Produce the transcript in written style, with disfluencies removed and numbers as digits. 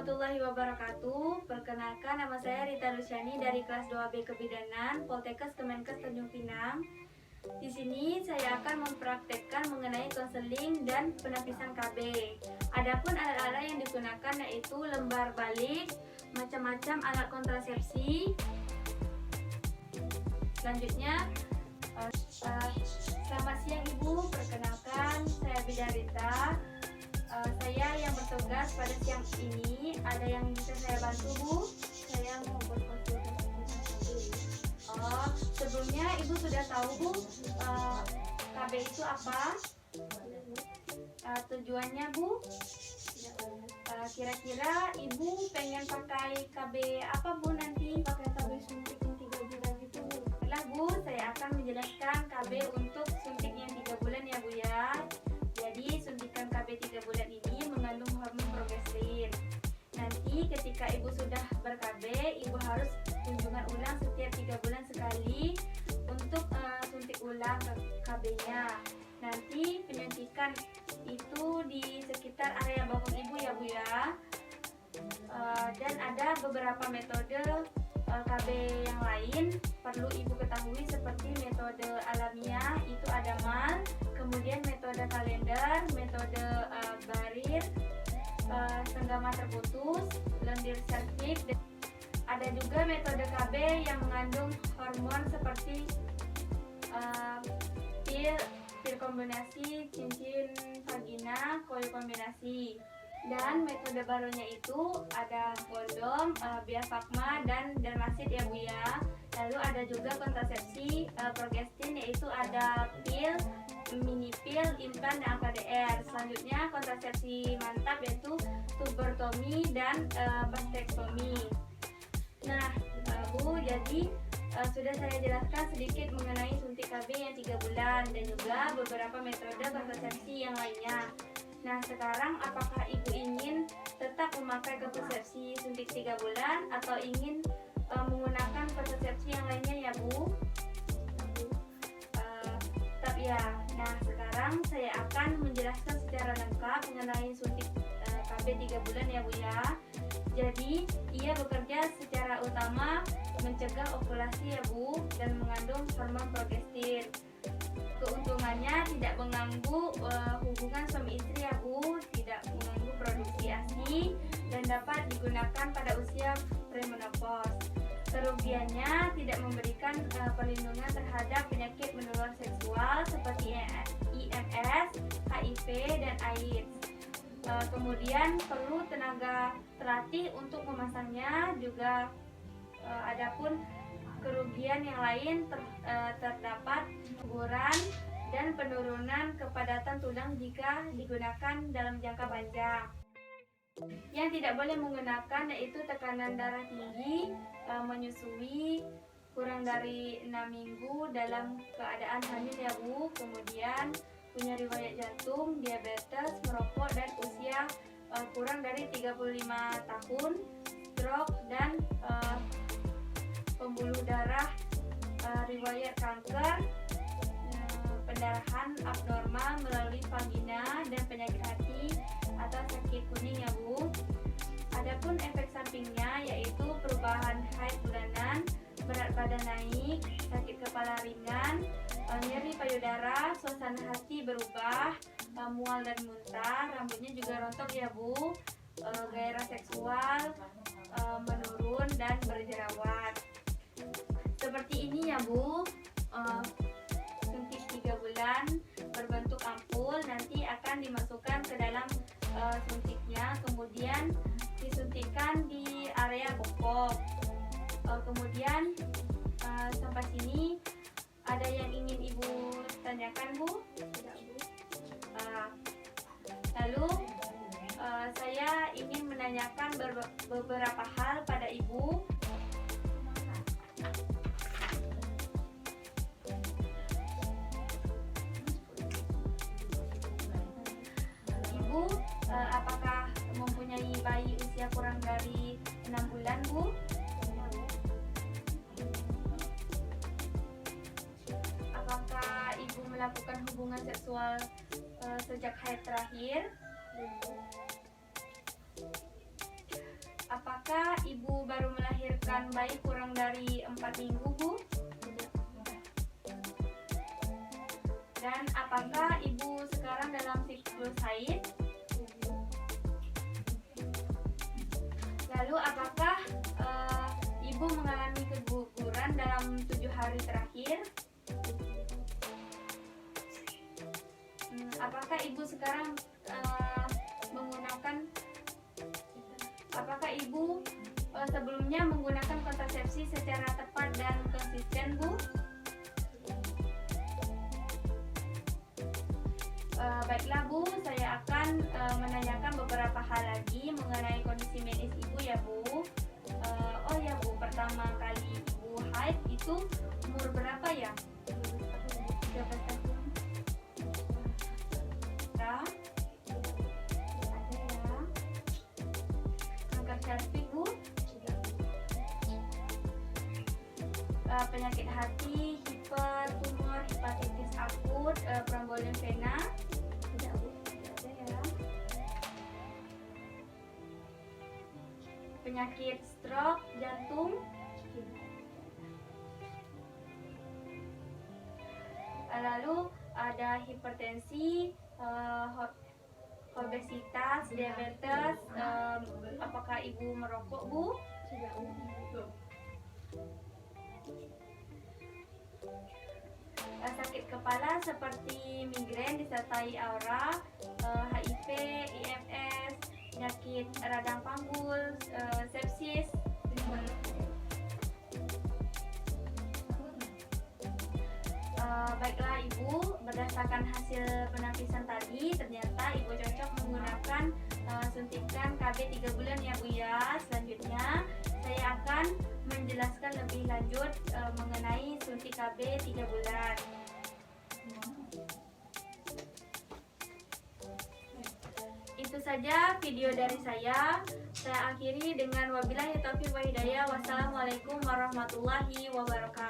warahmatullahi wabarakatuh. Perkenalkan, nama saya Rita Luciani dari kelas 2B Kebidanan Poltekkes Kemenkes Tanjung Pinang. Di sini saya akan mempraktekkan mengenai konseling dan penapisan KB. Adapun alat-alat yang digunakan yaitu lembar balik, macam-macam alat kontrasepsi. Selanjutnya, selamat siang Ibu. Perkenalkan, saya Bidan Rita. Saya yang bertugas pada siang ini. Ada yang bisa saya bantu, Bu? Saya mau berkonsultasi. Sebelumnya Ibu sudah tahu, Bu, KB itu apa? Tujuannya, Bu? Kira-kira Ibu pengen pakai KB apa, Bu, nanti? Pakai KB suntik yang 3 bulan itu, Bu. Baiklah, Bu, saya akan menjelaskan KB untuk suntik yang 3 bulan ya, Bu, ya. Jadi suntikan KB 3 bulan ini mengandung hormon progesterin. Nanti ketika Ibu sudah ber-KB, Ibu harus kunjungan ulang setiap 3 bulan sekali untuk suntik ulang KB-nya. Nanti penyuntikan itu di sekitar area bokong Ibu ya, Bu, ya. Dan ada beberapa metode KB yang lain perlu Ibu ketahui, seperti metode alamiah itu ada MAL, kemudian metode kalender, metode barir, senggama terputus, lendir serviks. Ada juga metode KB yang mengandung hormon seperti pil kombinasi, cincin vagina, koil kombinasi. Dan metode barunya itu ada kondom, biafakma, dan dermasid ya, Bu, ya. Lalu ada juga kontrasepsi progestin, yaitu ada pil, mini pil, implan, dan AKDR. Selanjutnya kontrasepsi mantap yaitu tubertomi dan vastektomi. Nah, Bu, jadi sudah saya jelaskan sedikit mengenai suntik KB yang 3 bulan dan juga beberapa metode kontrasepsi yang lainnya. Nah, sekarang apakah Ibu ingin tetap memakai kontrasepsi suntik 3 bulan atau ingin menggunakan kontrasepsi yang lainnya ya, Bu? Tetap ya. Nah, sekarang saya akan menjelaskan secara lengkap mengenai suntik KB 3 bulan ya, Bu, ya. Jadi, ia bekerja secara utama mencegah ovulasi ya, Bu, dan mengandung hormon progestin. Keuntungannya tidak mengganggu hubungan suami istri ya, Bu, tidak mengganggu produksi ASI, dan dapat digunakan pada usia premenopause. Kerugiannya tidak memberikan perlindungan terhadap penyakit menular seksual seperti IMS, HIV, dan AIDS. Kemudian perlu tenaga terlatih untuk memasangnya juga. Adapun kerugian yang lain terdapat guguran dan penurunan kepadatan tulang jika digunakan dalam jangka panjang. Yang tidak boleh menggunakan yaitu tekanan darah tinggi, menyusui kurang dari 6 minggu dalam keadaan hamil ya, Bu. Kemudian punya riwayat jantung, diabetes, merokok, dan usia kurang dari 35 tahun, stroke, dan pembuluh darah, riwayat kanker, pendarahan abnormal melalui vagina, dan penyakit hati atau sakit kuning ya, Bu. Adapun efek sampingnya yaitu perubahan haid bulanan, berat badan naik, sakit kepala ringan, nyeri payudara, suasana hati berubah, mual dan muntah, rambutnya juga rontok ya, Bu, gairah seksual menurun dan berjerawat. Seperti ini ya, Bu, suntik 3 bulan berbentuk ampul nanti akan dimasukkan ke dalam suntiknya, kemudian disuntikkan di area bokong. Kemudian sampai sini ada yang ingin Ibu tanyakan, Bu? Tidak, Bu. Lalu saya ingin menanyakan beberapa hal pada Ibu. Apakah mempunyai bayi usia kurang dari 6 bulan, Bu? Apakah Ibu melakukan hubungan seksual sejak haid terakhir? akan baik kurang dari 4 minggu, Bu? Dan apakah Ibu sekarang dalam siklus haid? Lalu apakah Ibu mengalami keguguran dalam 7 hari terakhir? Apakah Ibu sekarang apakah Ibu sebelumnya menggunakan kontrasepsi secara tepat dan konsisten, Bu? Baiklah, Bu, saya akan menanyakan beberapa hal lagi mengenai kondisi medis Ibu ya, Bu. Oh ya, Bu, pertama kali Ibu haid itu umur berapa ya? 13 tahun. Ada ya. Kanker cervix, Bu. Penyakit hati, hiper, tumor, hepatitis akut, trombolium vena. Tidak, Bu. Tidak ada ya. Penyakit stroke, jantung. Lalu ada hipertensi, obesitas, diabetes. Apakah Ibu merokok, Bu? Tidak, Bu. Sakit kepala seperti migrain disertai aura, HIV, IMS, penyakit radang panggul, sepsis. Baiklah Ibu, berdasarkan hasil penapisan tadi, ternyata Ibu cocok menggunakan suntikan KB 3 bulan ya, Bu ya. Selanjutnya saya akan menjelaskan lebih lanjut mengenai suntik KB 3 bulan. Itu saja video dari saya. Saya akhiri dengan wabillahi taufiq wa hidayah. Wassalamualaikum warahmatullahi wabarakatuh.